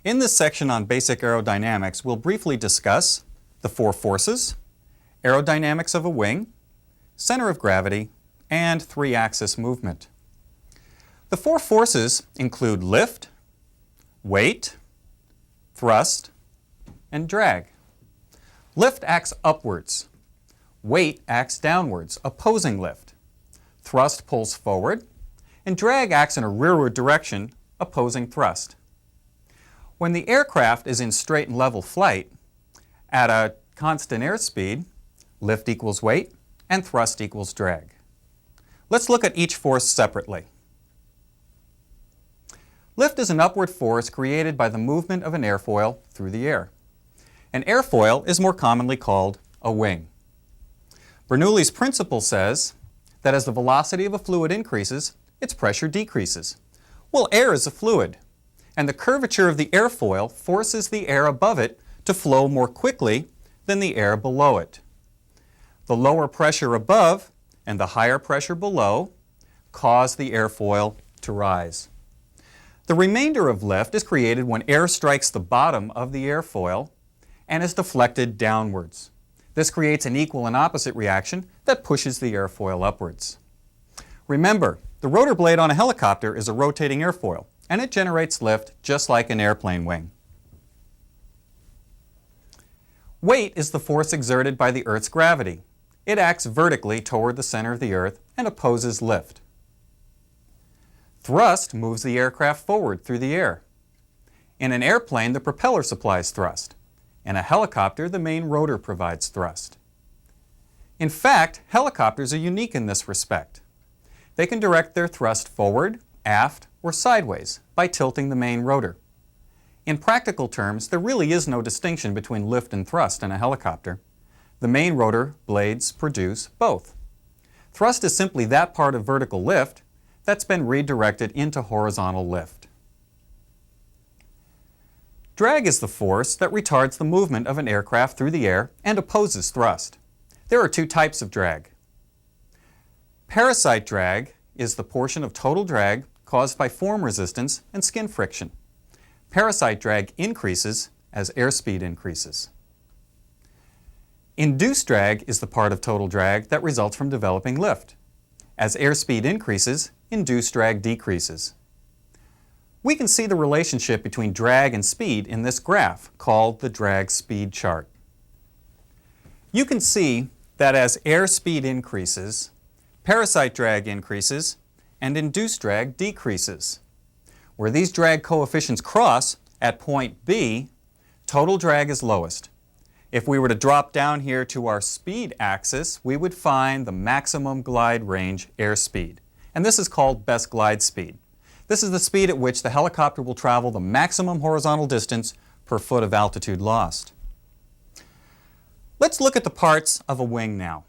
In this section on basic aerodynamics, we'll briefly discuss the four forces, aerodynamics of a wing, center of gravity, and three-axis movement. The four forces include lift, weight, thrust, and drag. Lift acts upwards. Weight acts downwards, opposing lift. Thrust pulls forward, and drag acts in a rearward direction, opposing thrust. When the aircraft is in straight and level flight, at a constant airspeed, lift equals weight and thrust equals drag. Let's look at each force separately. Lift is an upward force created by the movement of an airfoil through the air. An airfoil is more commonly called a wing. Bernoulli's principle says that as the velocity of a fluid increases, its pressure decreases. Well, air is a fluid, and the curvature of the airfoil forces the air above it to flow more quickly than the air below it. The lower pressure above and the higher pressure below cause the airfoil to rise. The remainder of lift is created when air strikes the bottom of the airfoil and is deflected downwards. This creates an equal and opposite reaction that pushes the airfoil upwards. Remember, the rotor blade on a helicopter is a rotating airfoil, and it generates lift just like an airplane wing. Weight is the force exerted by the Earth's gravity. It acts vertically toward the center of the Earth and opposes lift. Thrust moves the aircraft forward through the air. In an airplane, the propeller supplies thrust. In a helicopter, the main rotor provides thrust. In fact, helicopters are unique in this respect. They can direct their thrust forward, aft, or sideways by tilting the main rotor. In practical terms, there really is no distinction between lift and thrust in a helicopter. The main rotor blades produce both. Thrust is simply that part of vertical lift that's been redirected into horizontal lift. Drag is the force that retards the movement of an aircraft through the air and opposes thrust. There are two types of drag. Parasite drag is the portion of total drag caused by form resistance and skin friction. Parasite drag increases as airspeed increases. Induced drag is the part of total drag that results from developing lift. As airspeed increases, induced drag decreases. We can see the relationship between drag and speed in this graph called the drag-speed chart. You can see that as airspeed increases, parasite drag increases and induced drag decreases. Where these drag coefficients cross at point B, total drag is lowest. If we were to drop down here to our speed axis, we would find the maximum glide range airspeed. And this is called best glide speed. This is the speed at which the helicopter will travel the maximum horizontal distance per foot of altitude lost. Let's look at the parts of a wing now.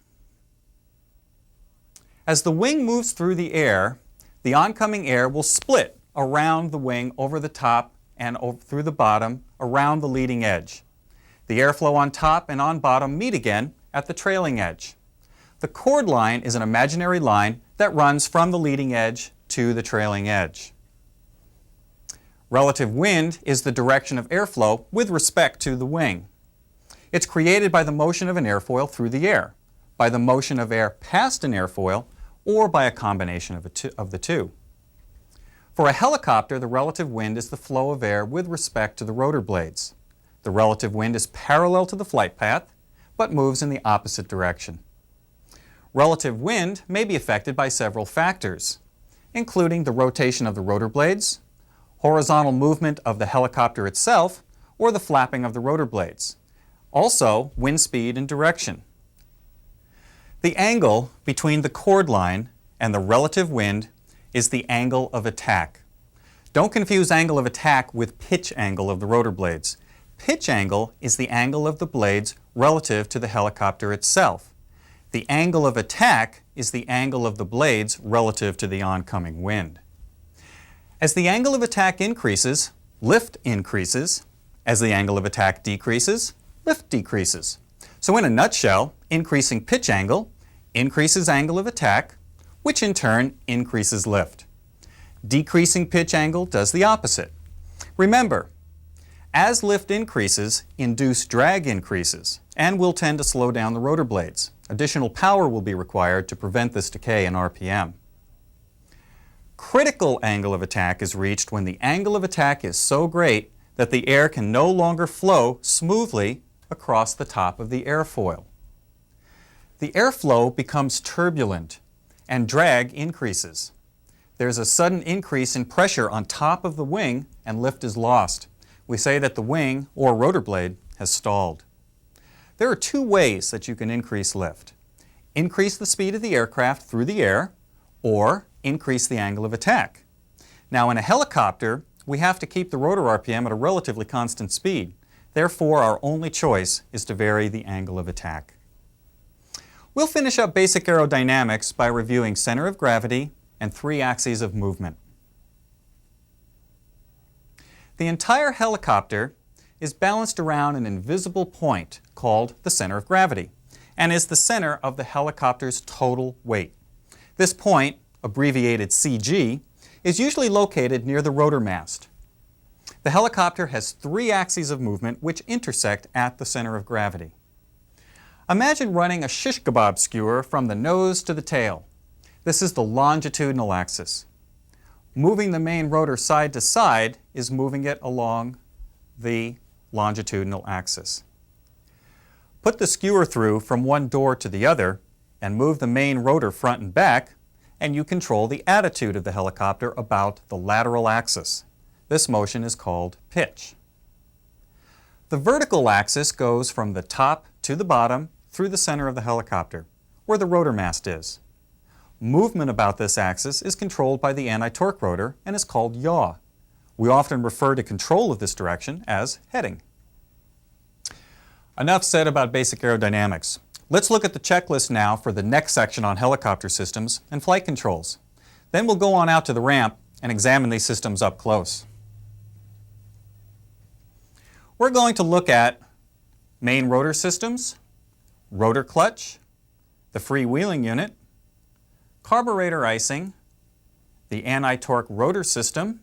As the wing moves through the air, the oncoming air will split around the wing over the top and through the bottom around the leading edge. The airflow on top and on bottom meet again at the trailing edge. The chord line is an imaginary line that runs from the leading edge to the trailing edge. Relative wind is the direction of airflow with respect to the wing. It's created by the motion of an airfoil through the air, by the motion of air past an airfoil, or by a combination of the two. For a helicopter, the relative wind is the flow of air with respect to the rotor blades. The relative wind is parallel to the flight path, but moves in the opposite direction. Relative wind may be affected by several factors, including the rotation of the rotor blades, horizontal movement of the helicopter itself, or the flapping of the rotor blades. Also, wind speed and direction. The angle between the chord line and the relative wind is the angle of attack. Don't confuse angle of attack with pitch angle of the rotor blades. Pitch angle is the angle of the blades relative to the helicopter itself. The angle of attack is the angle of the blades relative to the oncoming wind. As the angle of attack increases, lift increases. As the angle of attack decreases, lift decreases. So in a nutshell, increasing pitch angle increases angle of attack, which in turn increases lift. Decreasing pitch angle does the opposite. Remember, As lift increases, induced drag increases and will tend to slow down the rotor blades. Additional power will be required to prevent this decay in RPM. Critical angle of attack is reached when the angle of attack is so great that the air can no longer flow smoothly across the top of the airfoil. The airflow becomes turbulent and drag increases. There's a sudden increase in pressure on top of the wing and lift is lost. We say that the wing or rotor blade has stalled. There are two ways that you can increase lift. Increase the speed of the aircraft through the air or increase the angle of attack. Now in a helicopter, we have to keep the rotor RPM at a relatively constant speed. Therefore, our only choice is to vary the angle of attack. We'll finish up basic aerodynamics by reviewing center of gravity and 3 axes of movement. The entire helicopter is balanced around an invisible point called the center of gravity and is the center of the helicopter's total weight. This point, abbreviated CG, is usually located near the rotor mast. The helicopter has 3 axes of movement which intersect at the center of gravity. Imagine running a shish kebab skewer from the nose to the tail. This is the longitudinal axis. Moving the main rotor side to side is moving it along the longitudinal axis. Put the skewer through from one door to the other and move the main rotor front and back, and you control the attitude of the helicopter about the lateral axis. This motion is called pitch. The vertical axis goes from the top to the bottom through the center of the helicopter, where the rotor mast is. Movement about this axis is controlled by the anti-torque rotor and is called yaw. We often refer to control of this direction as heading. Enough said about basic aerodynamics. Let's look at the checklist now for the next section on helicopter systems and flight controls. Then we'll go on out to the ramp and examine these systems up close. We're going to look at main rotor systems, rotor clutch, the freewheeling unit, carburetor icing, the anti-torque rotor system,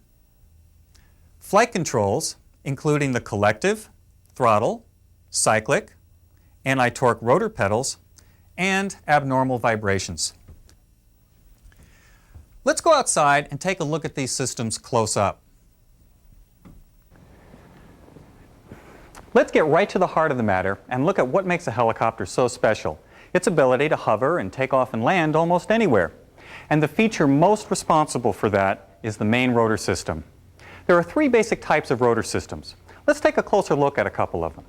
flight controls, including the collective, throttle, cyclic, anti-torque rotor pedals, and abnormal vibrations. Let's go outside and take a look at these systems close up. Let's get right to the heart of the matter and look at what makes a helicopter so special. Its ability to hover and take off and land almost anywhere. And the feature most responsible for that is the main rotor system. There are 3 basic types of rotor systems. Let's take a closer look at a couple of them.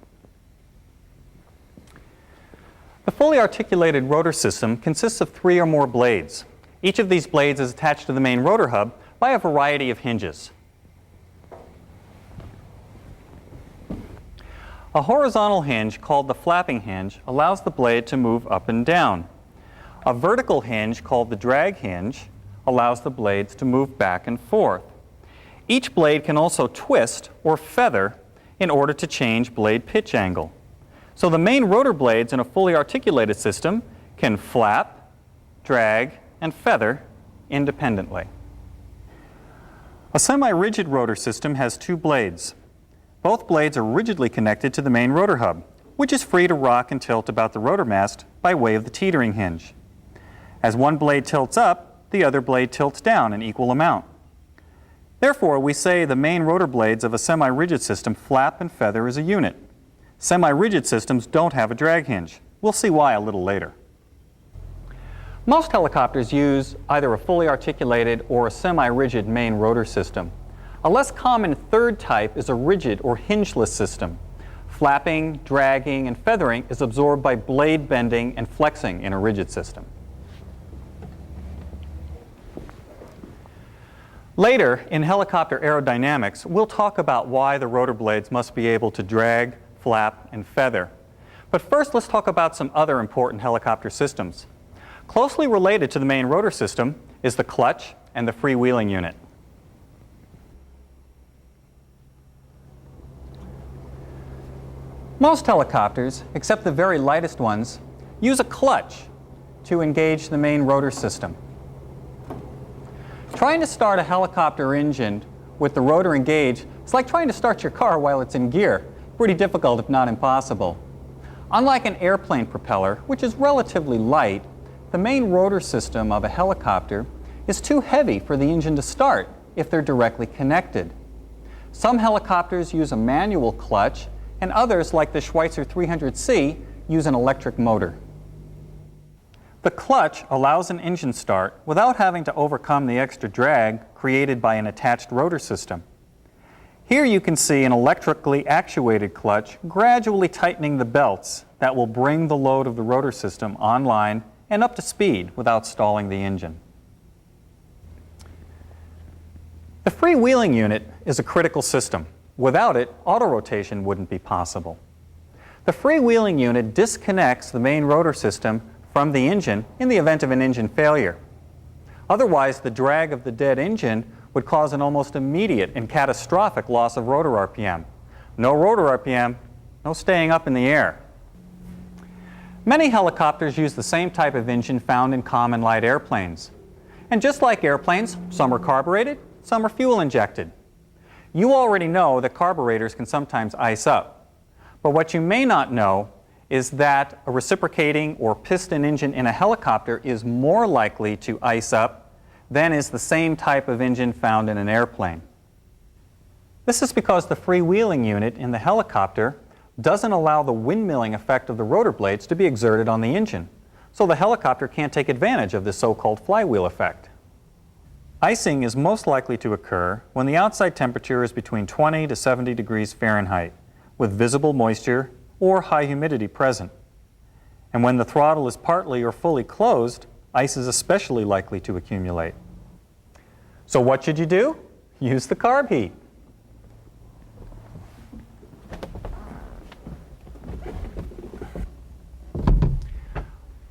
The fully articulated rotor system consists of 3 or more blades. Each of these blades is attached to the main rotor hub by a variety of hinges. A horizontal hinge called the flapping hinge allows the blade to move up and down. A vertical hinge called the drag hinge allows the blades to move back and forth. Each blade can also twist or feather in order to change blade pitch angle. So the main rotor blades in a fully articulated system can flap, drag, and feather independently. A semi-rigid rotor system has 2 blades. Both blades are rigidly connected to the main rotor hub, which is free to rock and tilt about the rotor mast by way of the teetering hinge. As one blade tilts up, the other blade tilts down an equal amount. Therefore, we say the main rotor blades of a semi-rigid system flap and feather as a unit. Semi-rigid systems don't have a drag hinge. We'll see why a little later. Most helicopters use either a fully articulated or a semi-rigid main rotor system. A less common third type is a rigid or hingeless system. Flapping, dragging, and feathering is absorbed by blade bending and flexing in a rigid system. Later, in helicopter aerodynamics, we'll talk about why the rotor blades must be able to drag, flap, and feather. But first, let's talk about some other important helicopter systems. Closely related to the main rotor system is the clutch and the freewheeling unit. Most helicopters, except the very lightest ones, use a clutch to engage the main rotor system. Trying to start a helicopter engine with the rotor engaged It's like trying to start your car while it's in gear. Pretty difficult, if not impossible. Unlike an airplane propeller, which is relatively light, the main rotor system of a helicopter is too heavy for the engine to start if they're directly connected. Some helicopters use a manual clutch, and others, like the Schweitzer 300C, use an electric motor. The clutch allows an engine start without having to overcome the extra drag created by an attached rotor system. Here you can see an electrically actuated clutch gradually tightening the belts that will bring the load of the rotor system online and up to speed without stalling the engine. The freewheeling unit is a critical system. Without it, autorotation wouldn't be possible. The freewheeling unit disconnects the main rotor system from the engine in the event of an engine failure. Otherwise, the drag of the dead engine would cause an almost immediate and catastrophic loss of rotor RPM. No rotor RPM, no staying up in the air. Many helicopters use the same type of engine found in common light airplanes. And just like airplanes, some are carbureted, some are fuel injected. You already know that carburetors can sometimes ice up. But what you may not know is that a reciprocating or piston engine in a helicopter is more likely to ice up than is the same type of engine found in an airplane. This is because the freewheeling unit in the helicopter doesn't allow the windmilling effect of the rotor blades to be exerted on the engine, so the helicopter can't take advantage of the so-called flywheel effect. Icing is most likely to occur when the outside temperature is between 20 to 70 degrees Fahrenheit, with visible moisture or high humidity present. And when the throttle is partly or fully closed, ice is especially likely to accumulate. So what should you do? Use the carb heat.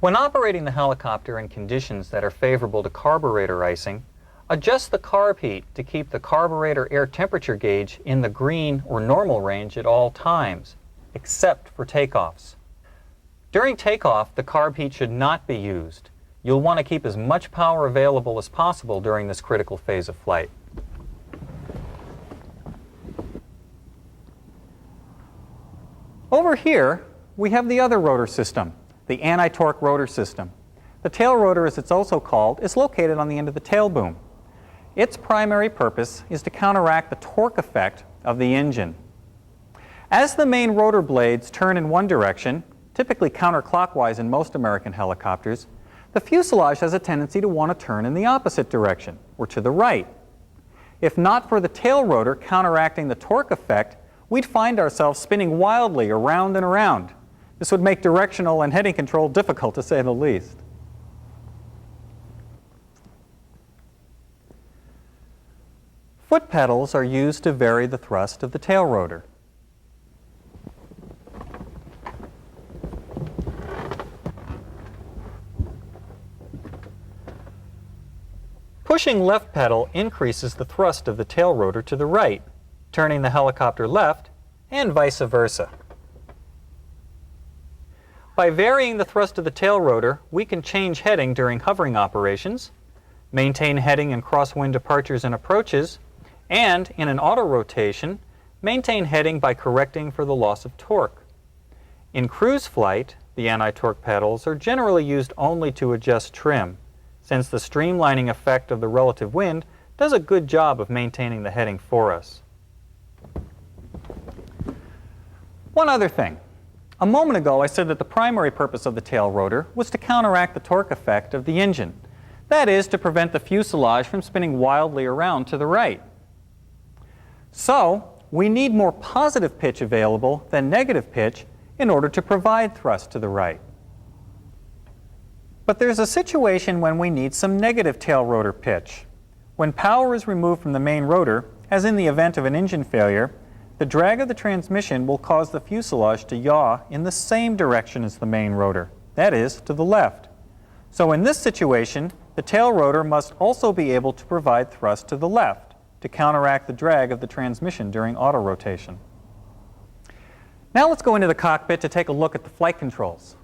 When operating the helicopter in conditions that are favorable to carburetor icing, adjust the carb heat to keep the carburetor air temperature gauge in the green or normal range at all times, except for takeoffs. During takeoff, the carb heat should not be used. You'll want to keep as much power available as possible during this critical phase of flight. Over here, we have the other rotor system, the anti-torque rotor system. The tail rotor, as it's also called, is located on the end of the tail boom. Its primary purpose is to counteract the torque effect of the engine. As the main rotor blades turn in one direction, typically counterclockwise in most American helicopters, the fuselage has a tendency to want to turn in the opposite direction, or to the right. If not for the tail rotor counteracting the torque effect, we'd find ourselves spinning wildly around and around. This would make directional and heading control difficult, to say the least. Foot pedals are used to vary the thrust of the tail rotor. Pushing left pedal increases the thrust of the tail rotor to the right, turning the helicopter left, and vice versa. By varying the thrust of the tail rotor, we can change heading during hovering operations, maintain heading in crosswind departures and approaches, and, in an auto rotation, maintain heading by correcting for the loss of torque. In cruise flight, the anti-torque pedals are generally used only to adjust trim, since the streamlining effect of the relative wind does a good job of maintaining the heading for us. One other thing. A moment ago I said that the primary purpose of the tail rotor was to counteract the torque effect of the engine. That is, to prevent the fuselage from spinning wildly around to the right. So, we need more positive pitch available than negative pitch in order to provide thrust to the right. But there's a situation when we need some negative tail rotor pitch. When power is removed from the main rotor, as in the event of an engine failure, the drag of the transmission will cause the fuselage to yaw in the same direction as the main rotor, that is, to the left. So in this situation, the tail rotor must also be able to provide thrust to the left to counteract the drag of the transmission during auto rotation. Now let's go into the cockpit to take a look at the flight controls.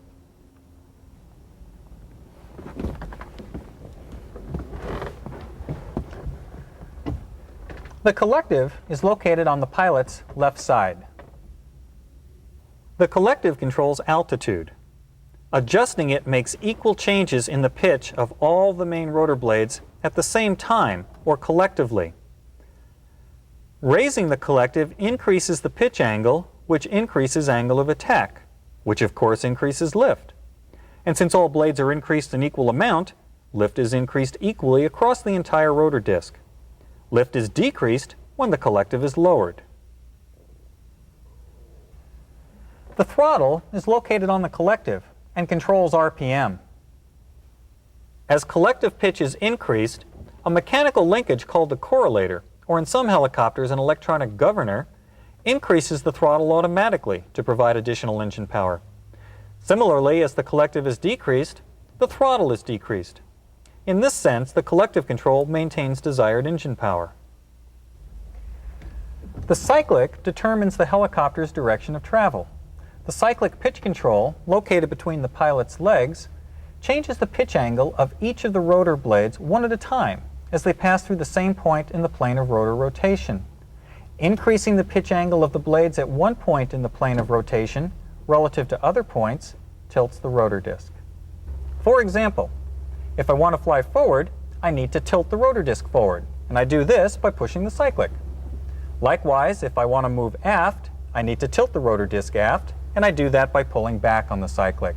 The collective is located on the pilot's left side. The collective controls altitude. Adjusting it makes equal changes in the pitch of all the main rotor blades at the same time, or collectively. Raising the collective increases the pitch angle, which increases angle of attack, which of course increases lift. And since all blades are increased in equal amount, lift is increased equally across the entire rotor disc. Lift is decreased when the collective is lowered. The throttle is located on the collective and controls RPM. As collective pitch is increased, a mechanical linkage called the correlator, or in some helicopters an electronic governor, increases the throttle automatically to provide additional engine power. Similarly, as the collective is decreased, the throttle is decreased. In this sense, the collective control maintains desired engine power. The cyclic determines the helicopter's direction of travel. The cyclic pitch control, located between the pilot's legs, changes the pitch angle of each of the rotor blades one at a time as they pass through the same point in the plane of rotor rotation. Increasing the pitch angle of the blades at one point in the plane of rotation relative to other points tilts the rotor disc. For example, if I want to fly forward, I need to tilt the rotor disc forward, and I do this by pushing the cyclic. Likewise, if I want to move aft, I need to tilt the rotor disc aft, and I do that by pulling back on the cyclic.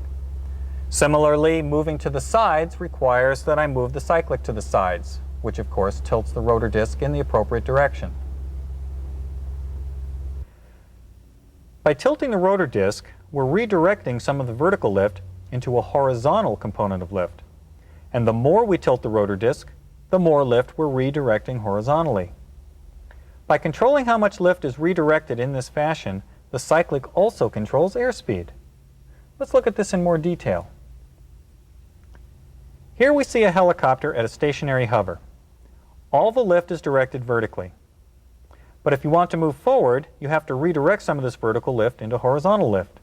Similarly, moving to the sides requires that I move the cyclic to the sides, which of course tilts the rotor disc in the appropriate direction. By tilting the rotor disc, we're redirecting some of the vertical lift into a horizontal component of lift. And the more we tilt the rotor disc, the more lift we're redirecting horizontally. By controlling how much lift is redirected in this fashion, the cyclic also controls airspeed. Let's look at this in more detail. Here we see a helicopter at a stationary hover. All the lift is directed vertically. But if you want to move forward, you have to redirect some of this vertical lift into horizontal lift.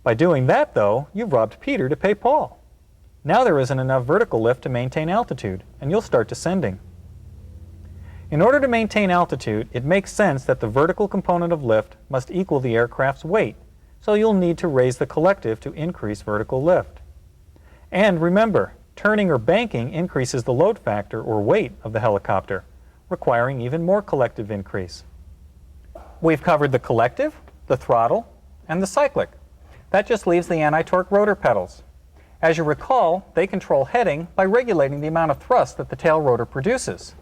By doing that, though, you've robbed Peter to pay Paul. Now there isn't enough vertical lift to maintain altitude, and you'll start descending. In order to maintain altitude, it makes sense that the vertical component of lift must equal the aircraft's weight, so you'll need to raise the collective to increase vertical lift. And remember, turning or banking increases the load factor or weight of the helicopter, requiring even more collective increase. We've covered the collective, the throttle, and the cyclic. That just leaves the anti-torque rotor pedals. As you recall, they control heading by regulating the amount of thrust that the tail rotor produces.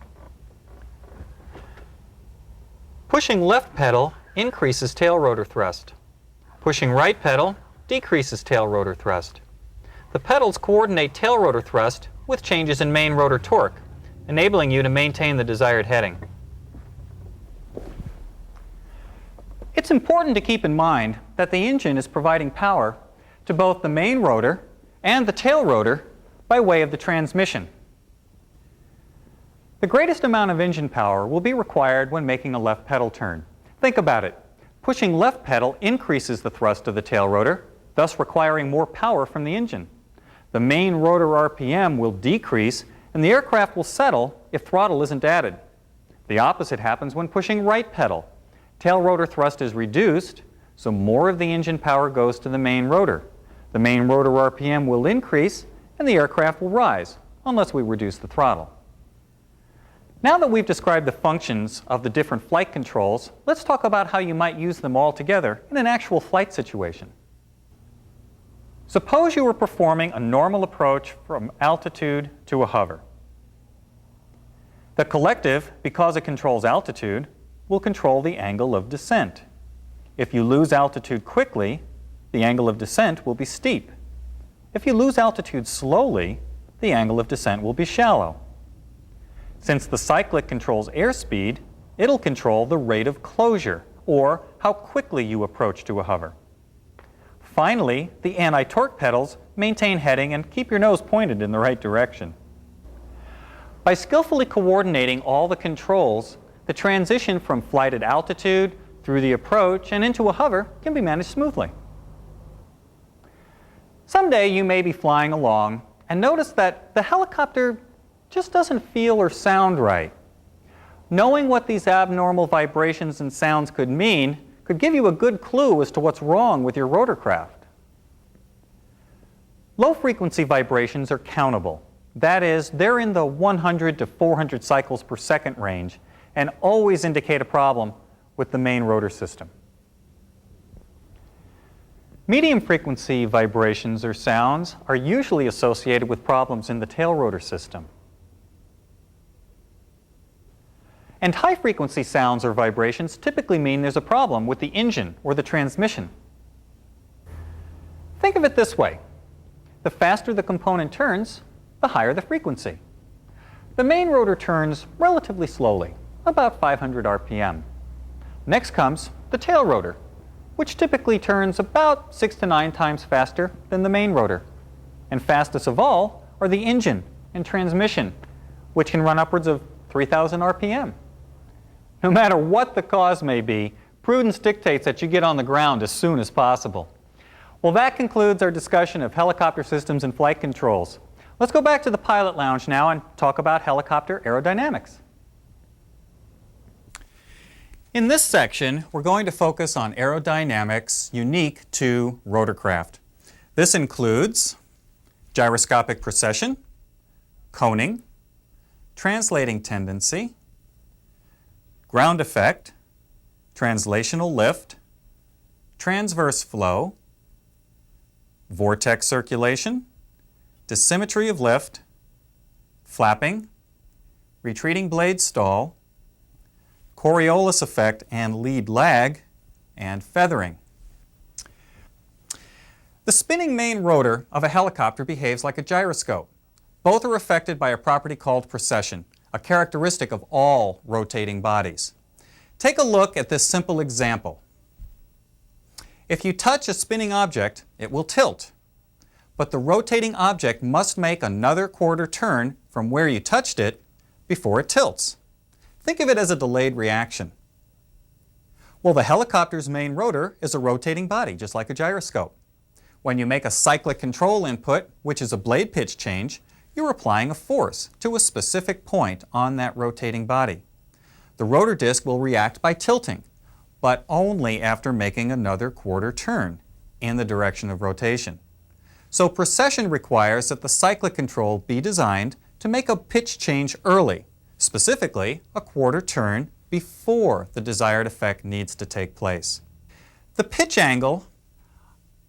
Pushing left pedal increases tail rotor thrust. Pushing right pedal decreases tail rotor thrust. The pedals coordinate tail rotor thrust with changes in main rotor torque, enabling you to maintain the desired heading. It's important to keep in mind that the engine is providing power to both the main rotor and the tail rotor by way of the transmission. The greatest amount of engine power will be required when making a left pedal turn. Think about it. Pushing left pedal increases the thrust of the tail rotor, thus requiring more power from the engine. The main rotor RPM will decrease and the aircraft will settle if throttle isn't added. The opposite happens when pushing right pedal. Tail rotor thrust is reduced, so more of the engine power goes to the main rotor. The main rotor RPM will increase and the aircraft will rise, unless we reduce the throttle. Now that we've described the functions of the different flight controls, let's talk about how you might use them all together in an actual flight situation. Suppose you were performing a normal approach from altitude to a hover. The collective, because it controls altitude, will control the angle of descent. If you lose altitude quickly, the angle of descent will be steep. If you lose altitude slowly, the angle of descent will be shallow. Since the cyclic controls airspeed, it'll control the rate of closure, or how quickly you approach to a hover. Finally, the anti-torque pedals maintain heading and keep your nose pointed in the right direction. By skillfully coordinating all the controls, the transition from flight at altitude through the approach and into a hover can be managed smoothly. Someday you may be flying along and notice that the helicopter just doesn't feel or sound right. Knowing what these abnormal vibrations and sounds could mean could give you a good clue as to what's wrong with your rotorcraft. Low-frequency vibrations are countable. That is, they're in the 100 to 400 cycles per second range and always indicate a problem with the main rotor system. Medium-frequency vibrations or sounds are usually associated with problems in the tail rotor system. And high-frequency sounds or vibrations typically mean there's a problem with the engine or the transmission. Think of it this way. The faster the component turns, the higher the frequency. The main rotor turns relatively slowly, about 500 RPM. Next comes the tail rotor, which typically turns about 6 to 9 times faster than the main rotor. And fastest of all are the engine and transmission, which can run upwards of 3,000 RPM. No matter what the cause may be, prudence dictates that you get on the ground as soon as possible. Well, that concludes our discussion of helicopter systems and flight controls. Let's go back to the pilot lounge now and talk about helicopter aerodynamics. In this section, we're going to focus on aerodynamics unique to rotorcraft. This includes gyroscopic precession, coning, translating tendency, ground effect, translational lift, transverse flow, vortex circulation, dissymmetry of lift, flapping, retreating blade stall, Coriolis effect and lead lag, and feathering. The spinning main rotor of a helicopter behaves like a gyroscope. Both are affected by a property called precession, a characteristic of all rotating bodies. Take a look at this simple example. If you touch a spinning object, it will tilt. But the rotating object must make another quarter turn from where you touched it before it tilts. Think of it as a delayed reaction. Well, the helicopter's main rotor is a rotating body, just like a gyroscope. When you make a cyclic control input, which is a blade pitch change, you're applying a force to a specific point on that rotating body. The rotor disc will react by tilting, but only after making another quarter turn in the direction of rotation. So precession requires that the cyclic control be designed to make a pitch change early, specifically a quarter turn before the desired effect needs to take place. The pitch angle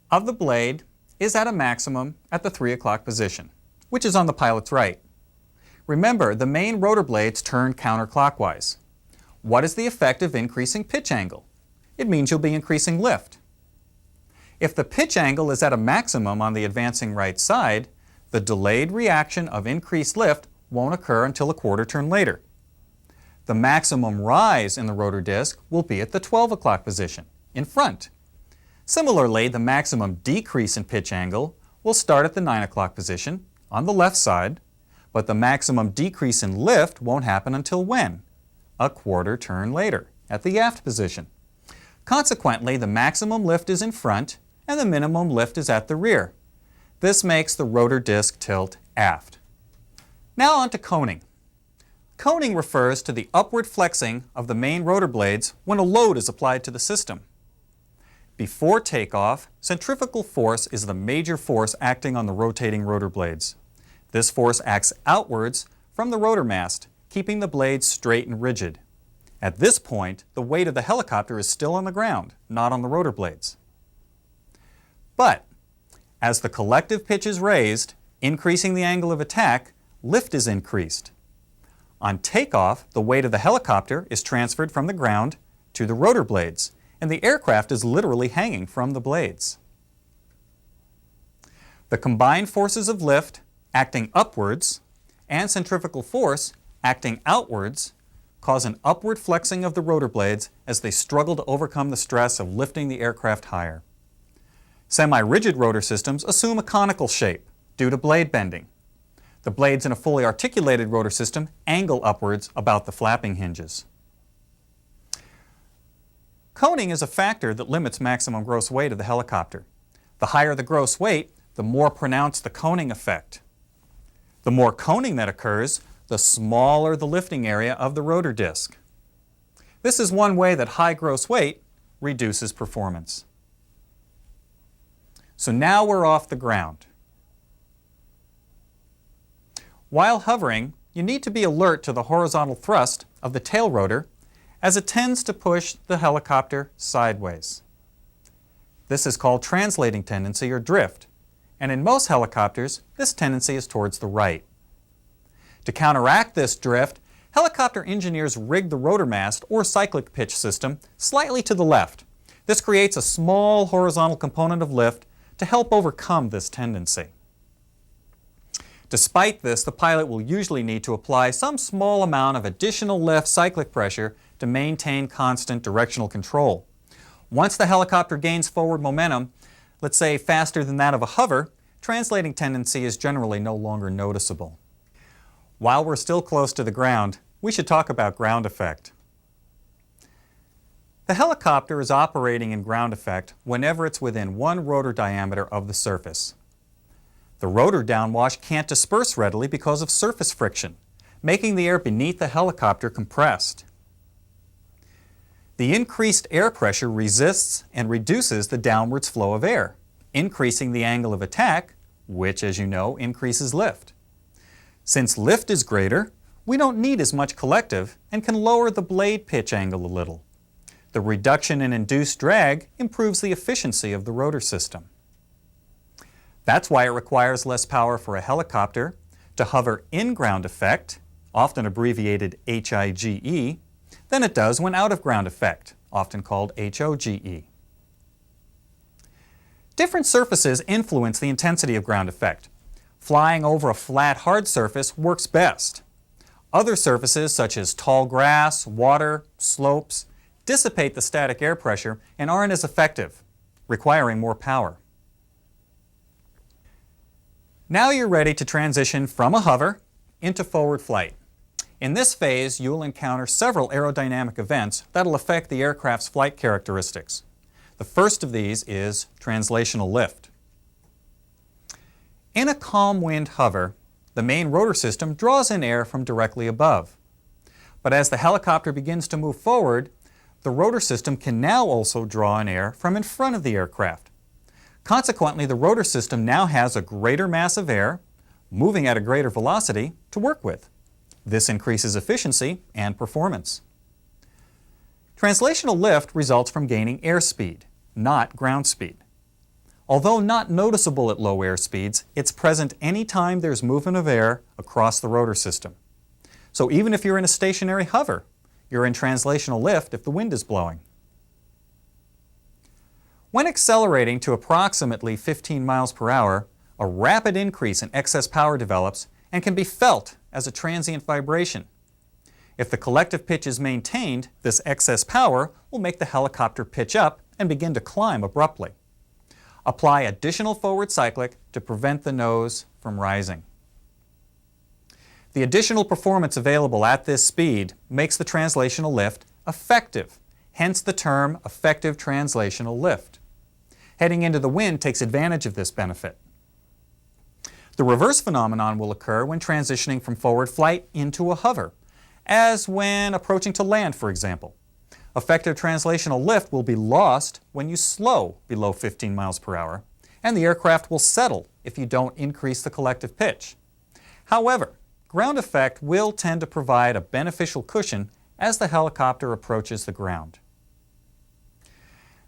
of the blade is at a maximum at the 3 o'clock position, which is on the pilot's right. Remember, the main rotor blades turn counterclockwise. What is the effect of increasing pitch angle? It means you'll be increasing lift. If the pitch angle is at a maximum on the advancing right side, the delayed reaction of increased lift won't occur until a quarter turn later. The maximum rise in the rotor disc will be at the 12 o'clock position, in front. Similarly, the maximum decrease in pitch angle will start at the 9 o'clock position, on the left side, but the maximum decrease in lift won't happen until when? A quarter turn later, at the aft position. Consequently, the maximum lift is in front and the minimum lift is at the rear. This makes the rotor disc tilt aft. Now on to coning. Coning refers to the upward flexing of the main rotor blades when a load is applied to the system. Before takeoff, centrifugal force is the major force acting on the rotating rotor blades. This force acts outwards from the rotor mast, keeping the blades straight and rigid. At this point, the weight of the helicopter is still on the ground, not on the rotor blades. But as the collective pitch is raised, increasing the angle of attack, lift is increased. On takeoff, the weight of the helicopter is transferred from the ground to the rotor blades, and the aircraft is literally hanging from the blades. The combined forces of lift acting upwards and centrifugal force acting outwards cause an upward flexing of the rotor blades as they struggle to overcome the stress of lifting the aircraft higher. Semi-rigid rotor systems assume a conical shape due to blade bending. The blades in a fully articulated rotor system angle upwards about the flapping hinges. Coning is a factor that limits maximum gross weight of the helicopter. The higher the gross weight, the more pronounced the coning effect. The more coning that occurs, the smaller the lifting area of the rotor disc. This is one way that high gross weight reduces performance. So now we're off the ground. While hovering, you need to be alert to the horizontal thrust of the tail rotor as it tends to push the helicopter sideways. This is called translating tendency or drift, and in most helicopters, this tendency is towards the right. To counteract this drift, helicopter engineers rig the rotor mast or cyclic pitch system slightly to the left. This creates a small horizontal component of lift to help overcome this tendency. Despite this, the pilot will usually need to apply some small amount of additional lift cyclic pressure to maintain constant directional control. Once the helicopter gains forward momentum, let's say faster than that of a hover, translating tendency is generally no longer noticeable. While we're still close to the ground, we should talk about ground effect. The helicopter is operating in ground effect whenever it's within one rotor diameter of the surface. The rotor downwash can't disperse readily because of surface friction, making the air beneath the helicopter compressed. The increased air pressure resists and reduces the downwards flow of air, increasing the angle of attack, which, as you know, increases lift. Since lift is greater, we don't need as much collective and can lower the blade pitch angle a little. The reduction in induced drag improves the efficiency of the rotor system. That's why it requires less power for a helicopter to hover in ground effect, often abbreviated HIGE, than it does when out of ground effect, often called HOGE. Different surfaces influence the intensity of ground effect. Flying over a flat, hard surface works best. Other surfaces, such as tall grass, water, slopes, dissipate the static air pressure and aren't as effective, requiring more power. Now you're ready to transition from a hover into forward flight. In this phase, you'll encounter several aerodynamic events that'll affect the aircraft's flight characteristics. The first of these is translational lift. In a calm wind hover, the main rotor system draws in air from directly above. But as the helicopter begins to move forward, the rotor system can now also draw in air from in front of the aircraft. Consequently, the rotor system now has a greater mass of air, moving at a greater velocity, to work with. This increases efficiency and performance. Translational lift results from gaining airspeed, not ground speed. Although not noticeable at low air speeds, it's present any time there's movement of air across the rotor system. So even if you're in a stationary hover, you're in translational lift if the wind is blowing. When accelerating to approximately 15 miles per hour, a rapid increase in excess power develops and can be felt as a transient vibration. If the collective pitch is maintained, this excess power will make the helicopter pitch up and begin to climb abruptly. Apply additional forward cyclic to prevent the nose from rising. The additional performance available at this speed makes the translational lift effective, hence the term effective translational lift. Heading into the wind takes advantage of this benefit. The reverse phenomenon will occur when transitioning from forward flight into a hover, as when approaching to land, for example. Effective translational lift will be lost when you slow below 15 miles per hour, and the aircraft will settle if you don't increase the collective pitch. However, ground effect will tend to provide a beneficial cushion as the helicopter approaches the ground.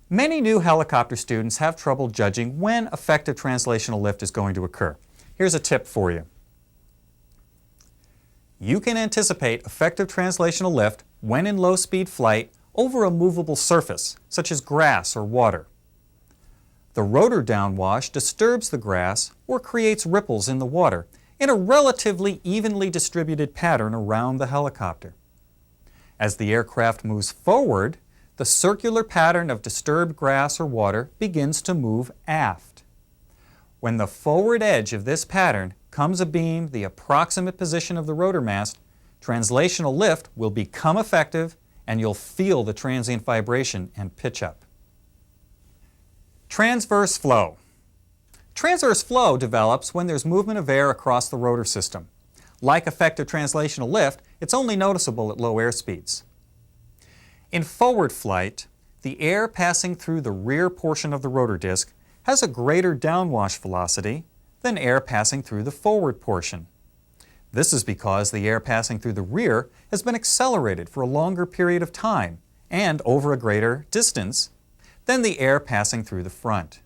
Many new helicopter students have trouble judging when effective translational lift is going to occur. Here's a tip for you. You can anticipate effective translational lift when in low-speed flight over a movable surface, such as grass or water. The rotor downwash disturbs the grass or creates ripples in the water in a relatively evenly distributed pattern around the helicopter. As the aircraft moves forward, the circular pattern of disturbed grass or water begins to move aft. When the forward edge of this pattern comes abeam the approximate position of the rotor mast, translational lift will become effective and you'll feel the transient vibration and pitch up. Transverse flow. Transverse flow develops when there's movement of air across the rotor system. Like effective translational lift, it's only noticeable at low airspeeds. In forward flight, the air passing through the rear portion of the rotor disc has a greater downwash velocity than air passing through the forward portion. This is because the air passing through the rear has been accelerated for a longer period of time and over a greater distance than the air passing through the front.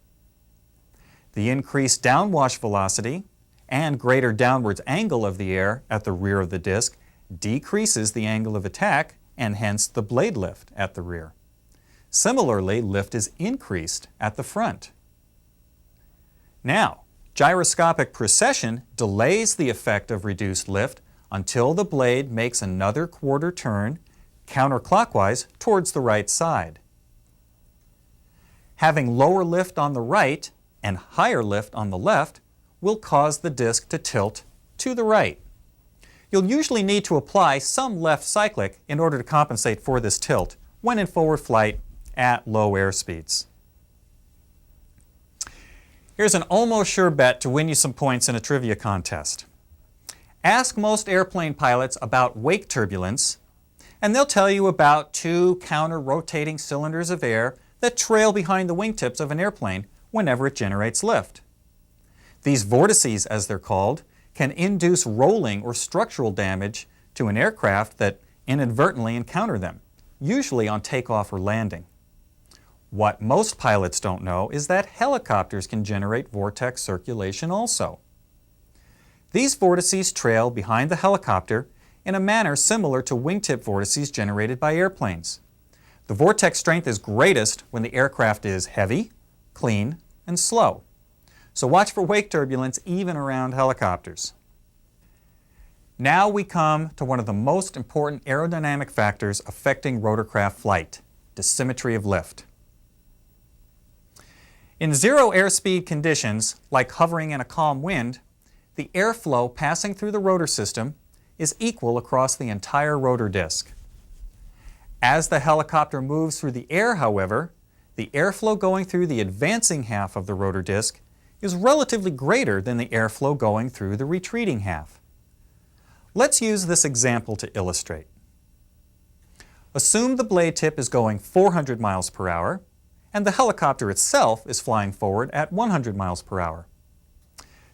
The increased downwash velocity and greater downwards angle of the air at the rear of the disc decreases the angle of attack and hence the blade lift at the rear. Similarly, lift is increased at the front. Now, gyroscopic precession delays the effect of reduced lift until the blade makes another quarter turn counterclockwise towards the right side. Having lower lift on the right and higher lift on the left will cause the disc to tilt to the right. You'll usually need to apply some left cyclic in order to compensate for this tilt when in forward flight at low airspeeds. Here's an almost sure bet to win you some points in a trivia contest. Ask most airplane pilots about wake turbulence, and they'll tell you about two counter-rotating cylinders of air that trail behind the wingtips of an airplane whenever it generates lift. These vortices, as they're called, can induce rolling or structural damage to an aircraft that inadvertently encounter them, usually on takeoff or landing. What most pilots don't know is that helicopters can generate vortex circulation also. These vortices trail behind the helicopter in a manner similar to wingtip vortices generated by airplanes. The vortex strength is greatest when the aircraft is heavy, clean, and slow. So watch for wake turbulence even around helicopters. Now we come to one of the most important aerodynamic factors affecting rotorcraft flight, dissymmetry of lift. In zero airspeed conditions, like hovering in a calm wind, the airflow passing through the rotor system is equal across the entire rotor disc. As the helicopter moves through the air, however, the airflow going through the advancing half of the rotor disc is relatively greater than the airflow going through the retreating half. Let's use this example to illustrate. Assume the blade tip is going 400 miles per hour and the helicopter itself is flying forward at 100 miles per hour.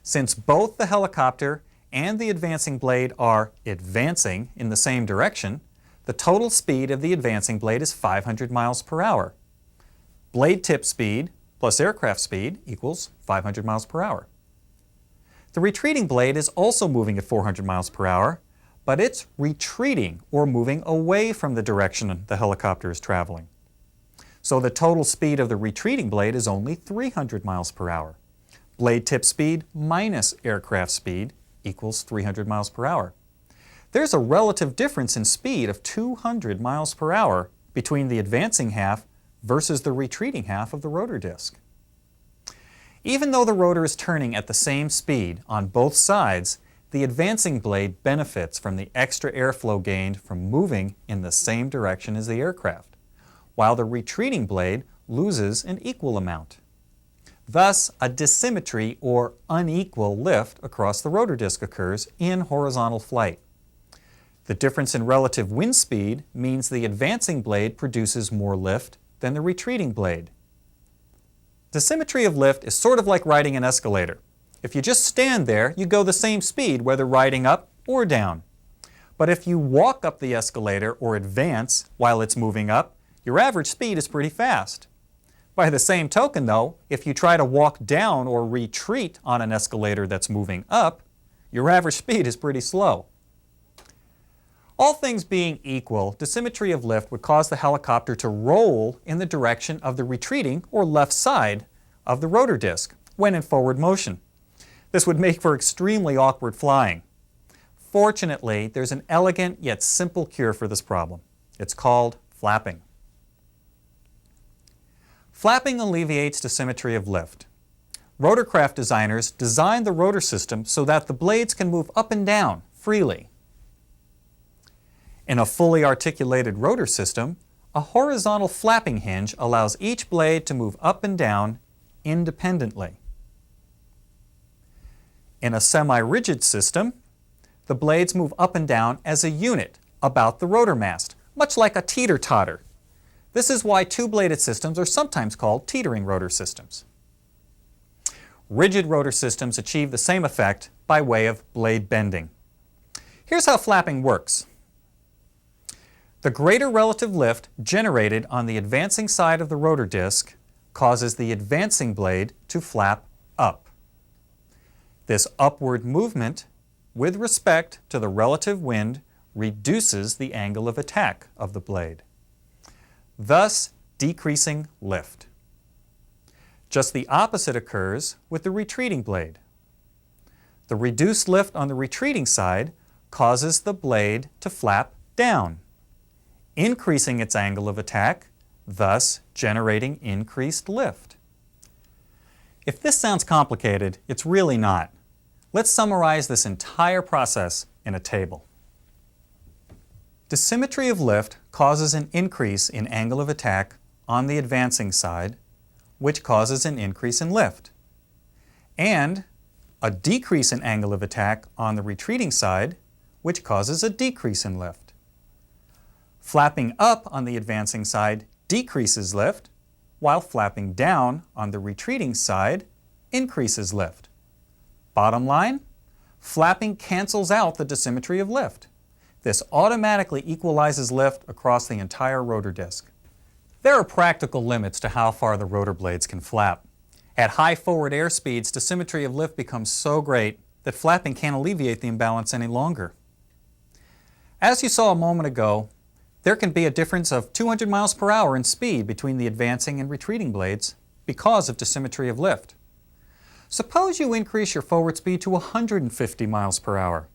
Since both the helicopter and the advancing blade are advancing in the same direction, the total speed of the advancing blade is 500 miles per hour. Blade tip speed plus aircraft speed equals 500 miles per hour. The retreating blade is also moving at 400 miles per hour, but it's retreating or moving away from the direction the helicopter is traveling. So the total speed of the retreating blade is only 300 miles per hour. Blade tip speed minus aircraft speed equals 300 miles per hour. There's a relative difference in speed of 200 miles per hour between the advancing half versus the retreating half of the rotor disc. Even though the rotor is turning at the same speed on both sides, the advancing blade benefits from the extra airflow gained from moving in the same direction as the aircraft, while the retreating blade loses an equal amount. Thus, a dissymmetry or unequal lift across the rotor disc occurs in horizontal flight. The difference in relative wind speed means the advancing blade produces more lift than the retreating blade. Dissymmetry of lift is sort of like riding an escalator. If you just stand there, you go the same speed whether riding up or down. But if you walk up the escalator or advance while it's moving up, your average speed is pretty fast. By the same token though, if you try to walk down or retreat on an escalator that's moving up, your average speed is pretty slow. All things being equal, dissymmetry of lift would cause the helicopter to roll in the direction of the retreating or left side of the rotor disc when in forward motion. This would make for extremely awkward flying. Fortunately, there's an elegant yet simple cure for this problem. It's called flapping. Flapping alleviates dissymmetry of lift. Rotorcraft designers designed the rotor system so that the blades can move up and down freely. In a fully articulated rotor system, a horizontal flapping hinge allows each blade to move up and down independently. In a semi-rigid system, the blades move up and down as a unit about the rotor mast, much like a teeter-totter. This is why two-bladed systems are sometimes called teetering rotor systems. Rigid rotor systems achieve the same effect by way of blade bending. Here's how flapping works. The greater relative lift generated on the advancing side of the rotor disc causes the advancing blade to flap up. This upward movement, with respect to the relative wind, reduces the angle of attack of the blade, thus decreasing lift. Just the opposite occurs with the retreating blade. The reduced lift on the retreating side causes the blade to flap down, increasing its angle of attack, thus generating increased lift. If this sounds complicated, it's really not. Let's summarize this entire process in a table. Dissymmetry of lift causes an increase in angle of attack on the advancing side, which causes an increase in lift, and a decrease in angle of attack on the retreating side, which causes a decrease in lift. Flapping up on the advancing side decreases lift, while flapping down on the retreating side increases lift. Bottom line, flapping cancels out the dissymmetry of lift. This automatically equalizes lift across the entire rotor disc. There are practical limits to how far the rotor blades can flap. At high forward air speeds, dissymmetry of lift becomes so great that flapping can't alleviate the imbalance any longer. As you saw a moment ago, there can be a difference of 200 miles per hour in speed between the advancing and retreating blades because of dissymmetry of lift. Suppose you increase your forward speed to 150 miles per hour.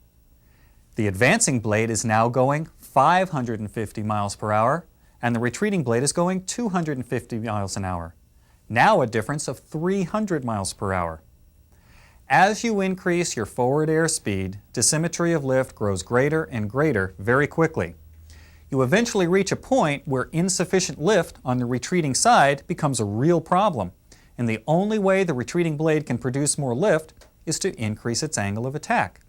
The advancing blade is now going 550 miles per hour, and the retreating blade is going 250 miles an hour. Now a difference of 300 miles per hour. As you increase your forward air speed, dissymmetry of lift grows greater and greater very quickly. You eventually reach a point where insufficient lift on the retreating side becomes a real problem, and the only way the retreating blade can produce more lift is to increase its angle of attack.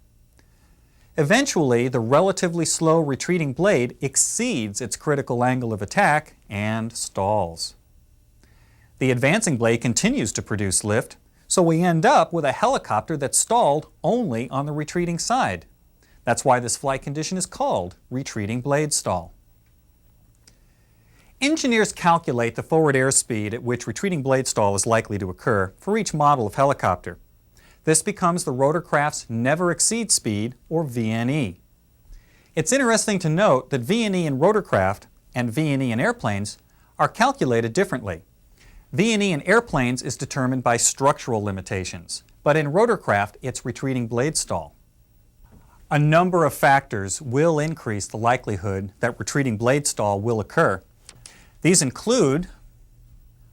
Eventually, the relatively slow retreating blade exceeds its critical angle of attack and stalls. The advancing blade continues to produce lift, so we end up with a helicopter that's stalled only on the retreating side. That's why this flight condition is called retreating blade stall. Engineers calculate the forward airspeed at which retreating blade stall is likely to occur for each model of helicopter. This becomes the rotorcraft's never exceed speed, or VNE. It's interesting to note that VNE in rotorcraft and VNE in airplanes are calculated differently. VNE in airplanes is determined by structural limitations, but in rotorcraft it's retreating blade stall. A number of factors will increase the likelihood that retreating blade stall will occur. These include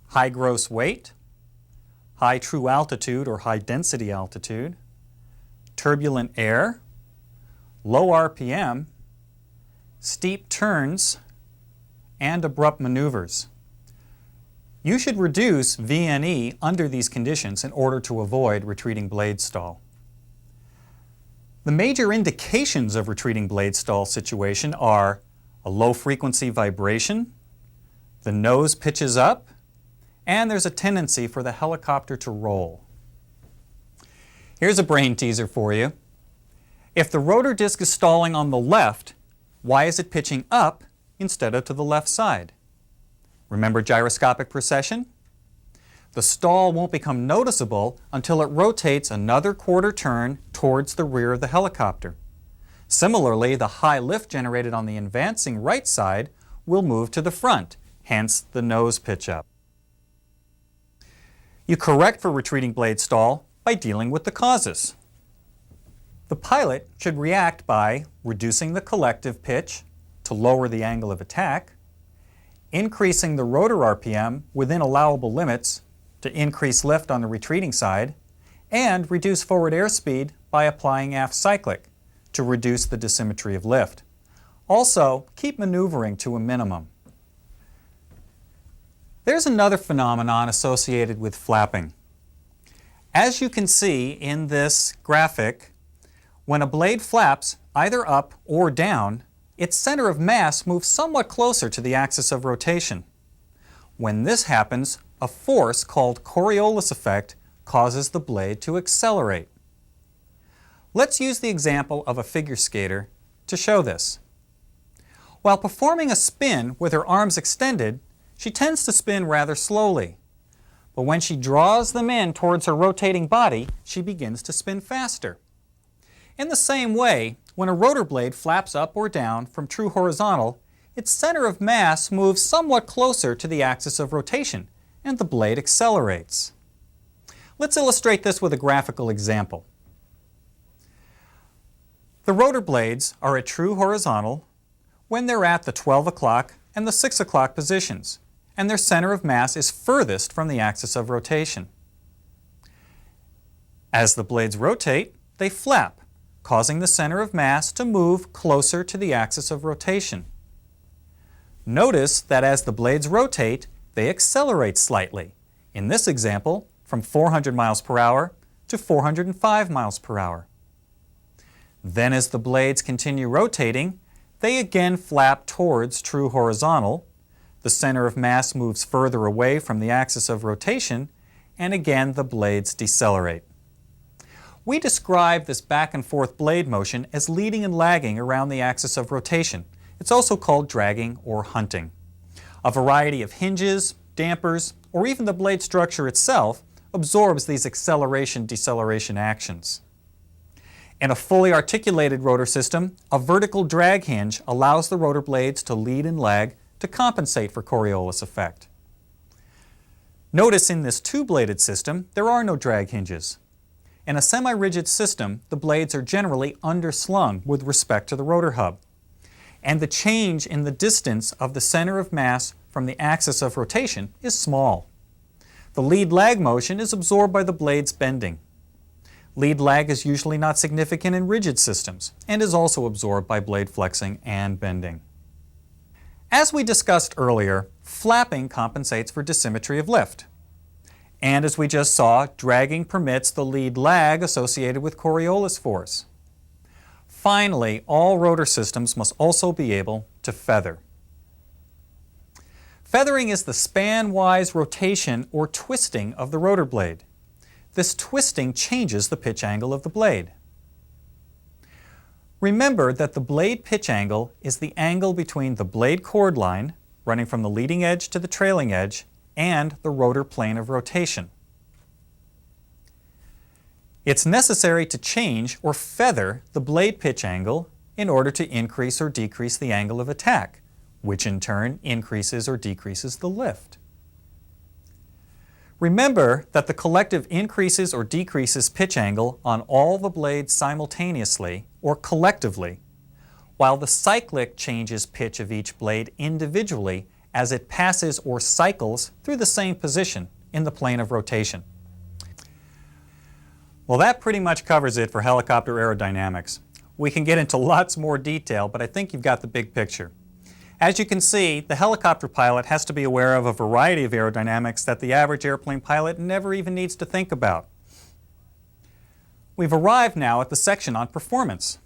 high gross weight, high true altitude or high density altitude, turbulent air, low RPM, steep turns, and abrupt maneuvers. You should reduce VNE under these conditions in order to avoid retreating blade stall. The major indications of retreating blade stall situation are a low frequency vibration, the nose pitches up, and there's a tendency for the helicopter to roll. Here's a brain teaser for you. If the rotor disc is stalling on the left, why is it pitching up instead of to the left side? Remember gyroscopic precession? The stall won't become noticeable until it rotates another quarter turn towards the rear of the helicopter. Similarly, the high lift generated on the advancing right side will move to the front, hence the nose pitch up. You correct for retreating blade stall by dealing with the causes. The pilot should react by reducing the collective pitch to lower the angle of attack, increasing the rotor RPM within allowable limits to increase lift on the retreating side, and reduce forward airspeed by applying aft cyclic to reduce the dissymmetry of lift. Also, keep maneuvering to a minimum. There's another phenomenon associated with flapping. As you can see in this graphic, When a blade flaps either up or down, its center of mass moves somewhat closer to the axis of rotation. When this happens, a force called Coriolis effect causes the blade to accelerate. Let's use the example of a figure skater to show this. While performing a spin with her arms extended, she tends to spin rather slowly. But when she draws them in towards her rotating body, she begins to spin faster. In the same way, when a rotor blade flaps up or down from true horizontal, its center of mass moves somewhat closer to the axis of rotation, and the blade accelerates. Let's illustrate this with a graphical example. The rotor blades are at true horizontal when they're at the 12 o'clock and the 6 o'clock positions, and their center of mass is furthest from the axis of rotation. As the blades rotate, they flap, causing the center of mass to move closer to the axis of rotation. Notice that as the blades rotate, they accelerate slightly, in this example from 400 miles per hour to 405 miles per hour. Then as the blades continue rotating, they again flap towards true horizontal, the center of mass moves further away from the axis of rotation, and again the blades decelerate. We describe this back and forth blade motion as leading and lagging around the axis of rotation. It's also called dragging or hunting. A variety of hinges, dampers, or even the blade structure itself absorbs these acceleration-deceleration actions. In a fully articulated rotor system, a vertical drag hinge allows the rotor blades to lead and lag to compensate for Coriolis effect. Notice in this two-bladed system, there are no drag hinges. In a semi-rigid system, the blades are generally underslung with respect to the rotor hub, and the change in the distance of the center of mass from the axis of rotation is small. The lead-lag motion is absorbed by the blades bending. Lead lag is usually not significant in rigid systems and is also absorbed by blade flexing and bending. As we discussed earlier, flapping compensates for dissymmetry of lift. And as we just saw, dragging permits the lead lag associated with Coriolis force. Finally, all rotor systems must also be able to feather. Feathering is the span-wise rotation or twisting of the rotor blade. This twisting changes the pitch angle of the blade. Remember that the blade pitch angle is the angle between the blade chord line, running from the leading edge to the trailing edge, and the rotor plane of rotation. It's necessary to change or feather the blade pitch angle in order to increase or decrease the angle of attack, which in turn increases or decreases the lift. Remember that the collective increases or decreases pitch angle on all the blades simultaneously or collectively, while the cyclic changes pitch of each blade individually as it passes or cycles through the same position in the plane of rotation. Well, that pretty much covers it for helicopter aerodynamics. We can get into lots more detail, but I think you've got the big picture. As you can see, the helicopter pilot has to be aware of a variety of aerodynamics that the average airplane pilot never even needs to think about. We've arrived now at the section on performance.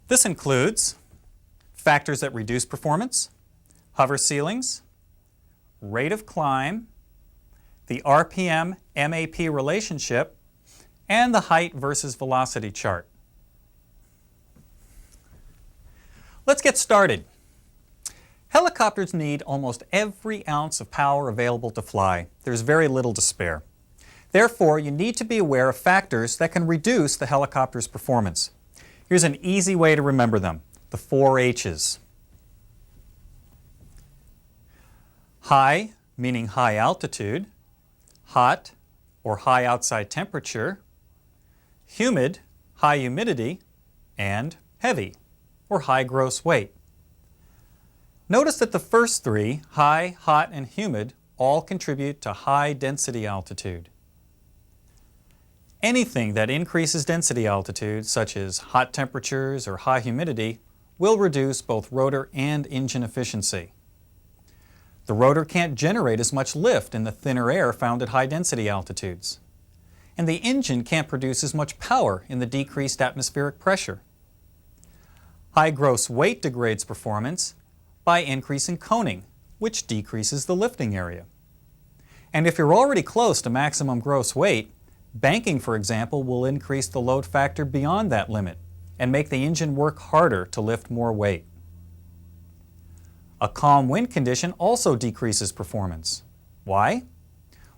This includes factors that reduce performance, hover ceilings, rate of climb, the RPM-MAP relationship, and the height versus velocity chart. Let's get started. Helicopters need almost every ounce of power available to fly. There's very little to spare. Therefore, you need to be aware of factors that can reduce the helicopter's performance. Here's an easy way to remember them, the 4 H's. High, meaning high altitude, hot, or high outside temperature, humid, high humidity, and heavy, or high gross weight. Notice that the first 3, high, hot, and humid, all contribute to high density altitude. Anything that increases density altitude, such as hot temperatures or high humidity, will reduce both rotor and engine efficiency. The rotor can't generate as much lift in the thinner air found at high density altitudes. and the engine can't produce as much power in the decreased atmospheric pressure. High gross weight degrades performance by increasing coning, which decreases the lifting area. And if you're already close to maximum gross weight, banking, for example, will increase the load factor beyond that limit and make the engine work harder to lift more weight. A calm wind condition also decreases performance. Why?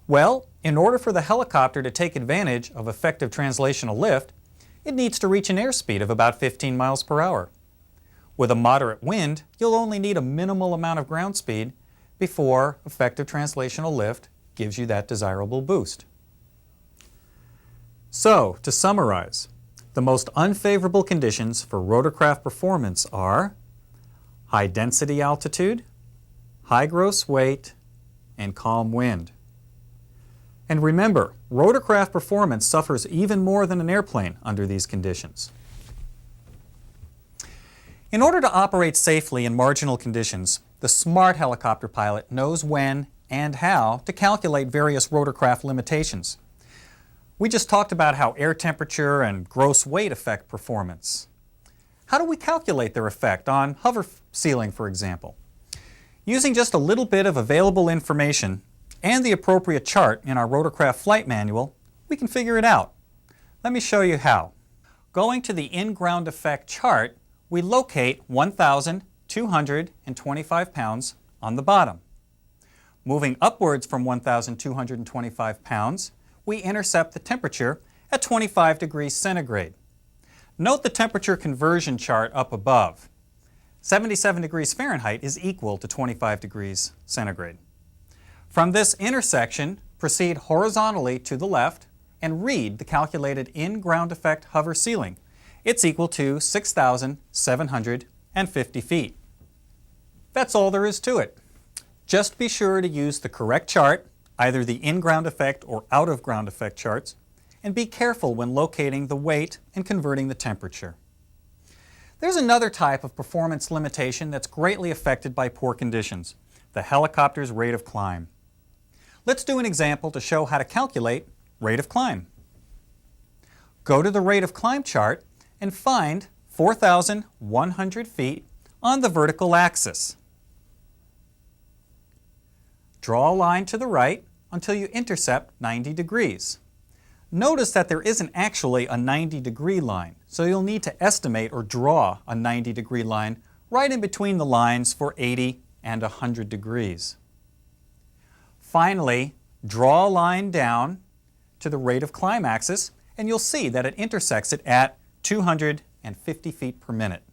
Well, in order for the helicopter to take advantage of effective translational lift, it needs to reach an airspeed of about 15 miles per hour. With a moderate wind, you'll only need a minimal amount of ground speed before effective translational lift gives you that desirable boost. So, to summarize, the most unfavorable conditions for rotorcraft performance are high density altitude, high gross weight, and calm wind. And remember, rotorcraft performance suffers even more than an airplane under these conditions. In order to operate safely in marginal conditions, the smart helicopter pilot knows when and how to calculate various rotorcraft limitations. We just talked about how air temperature and gross weight affect performance. How do we calculate their effect on hover ceiling, for example? Using just a little bit of available information and the appropriate chart in our rotorcraft flight manual, we can figure it out. Let me show you how. Going to the in-ground effect chart, we locate 1,225 pounds on the bottom. Moving upwards from 1,225 pounds, we intercept the temperature at 25 degrees centigrade. Note the temperature conversion chart up above. 77 degrees Fahrenheit is equal to 25 degrees centigrade. From this intersection, proceed horizontally to the left and read the calculated in-ground effect hover ceiling. It's equal to 6,750 feet. That's all there is to it. Just be sure to use the correct chart, either the in-ground effect or out-of-ground effect charts, and be careful when locating the weight and converting the temperature. There's another type of performance limitation that's greatly affected by poor conditions, the helicopter's rate of climb. Let's do an example to show how to calculate rate of climb. Go to the rate of climb chart and find 4,100 feet on the vertical axis. Draw a line to the right until you intercept 90 degrees. Notice that there isn't actually a 90-degree line, so you'll need to estimate or draw a 90-degree line right in between the lines for 80 and 100 degrees. Finally, draw a line down to the rate of climb axis, and you'll see that it intersects it at 250 feet per minute.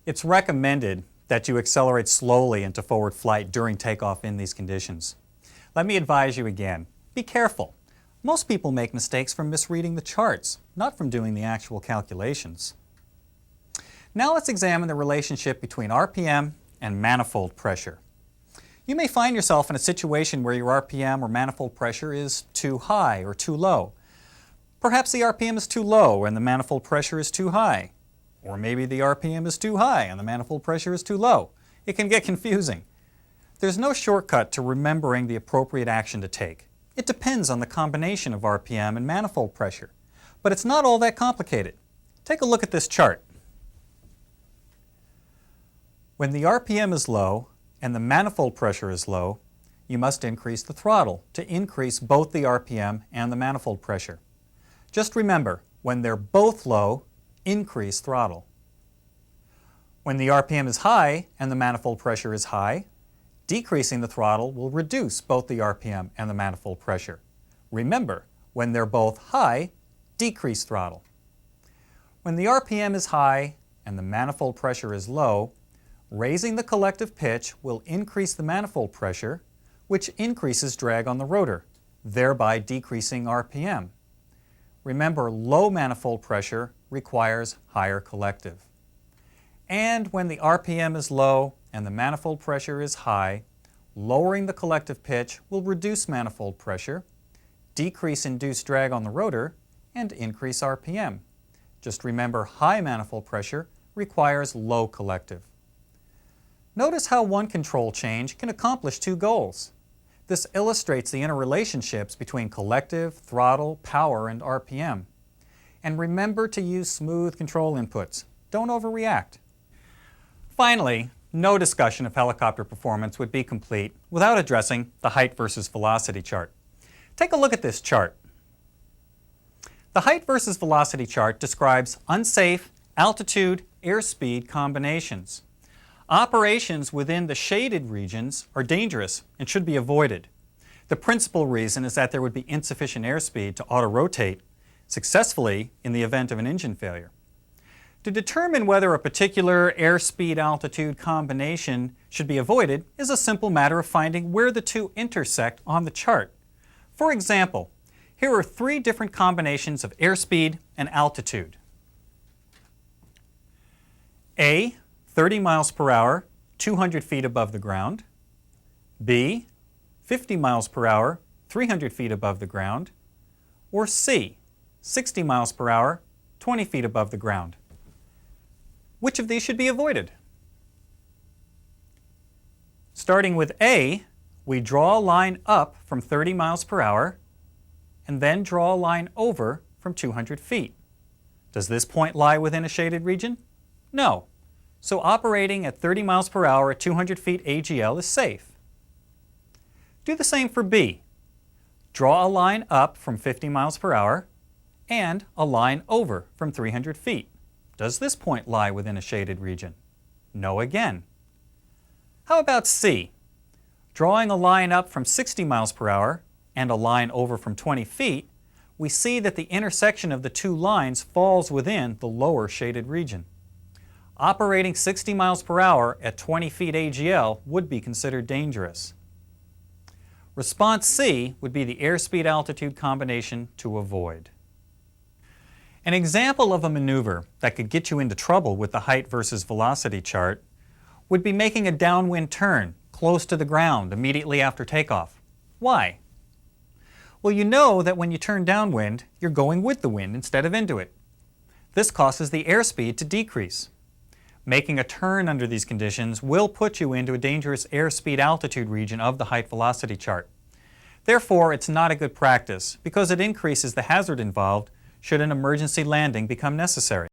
It's recommended that you accelerate slowly into forward flight during takeoff in these conditions. Let me advise you again, be careful. Most people make mistakes from misreading the charts, not from doing the actual calculations. Now let's examine the relationship between RPM and manifold pressure. You may find yourself in a situation where your RPM or manifold pressure is too high or too low. Perhaps the RPM is too low and the manifold pressure is too high. Or maybe the RPM is too high and the manifold pressure is too low. It can get confusing. There's no shortcut to remembering the appropriate action to take. It depends on the combination of RPM and manifold pressure. But it's not all that complicated. Take a look at this chart. When the RPM is low and the manifold pressure is low, you must increase the throttle to increase both the RPM and the manifold pressure. Just remember, when they're both low, increase throttle. When the RPM is high and the manifold pressure is high, decreasing the throttle will reduce both the RPM and the manifold pressure. Remember, when they're both high, decrease throttle. When the RPM is high and the manifold pressure is low, raising the collective pitch will increase the manifold pressure, which increases drag on the rotor, thereby decreasing RPM. Remember, low manifold pressure requires higher collective. And when the RPM is low and the manifold pressure is high, lowering the collective pitch will reduce manifold pressure, decrease induced drag on the rotor, and increase RPM. Just remember, high manifold pressure requires low collective. Notice how one control change can accomplish two goals. This illustrates the interrelationships between collective, throttle, power, and RPM. And remember to use smooth control inputs. Don't overreact. Finally, no discussion of helicopter performance would be complete without addressing the height versus velocity chart. Take a look at this chart. The height versus velocity chart describes unsafe altitude, airspeed combinations. Operations within the shaded regions are dangerous and should be avoided. The principal reason is that there would be insufficient airspeed to auto-rotate successfully in the event of an engine failure. To determine whether a particular airspeed altitude combination should be avoided is a simple matter of finding where the two intersect on the chart. For example, here are three different combinations of airspeed and altitude. A, 30 miles per hour, 200 feet above the ground. B, 50 miles per hour, 300 feet above the ground. Or C, 60 miles per hour, 20 feet above the ground. Which of these should be avoided? Starting with A, we draw a line up from 30 miles per hour and then draw a line over from 200 feet. Does this point lie within a shaded region? No. So operating at 30 miles per hour at 200 feet AGL is safe. Do the same for B. Draw a line up from 50 miles per hour and a line over from 300 feet. Does this point lie within a shaded region? No again. How about C? Drawing a line up from 60 miles per hour and a line over from 20 feet, we see that the intersection of the two lines falls within the lower shaded region. Operating 60 miles per hour at 20 feet AGL would be considered dangerous. Response C would be the airspeed altitude combination to avoid. An example of a maneuver that could get you into trouble with the height versus velocity chart would be making a downwind turn close to the ground immediately after takeoff. Why? Well, you know that when you turn downwind, you're going with the wind instead of into it. This causes the airspeed to decrease. Making a turn under these conditions will put you into a dangerous airspeed altitude region of the height velocity chart. Therefore, it's not a good practice because it increases the hazard involved should an emergency landing become necessary.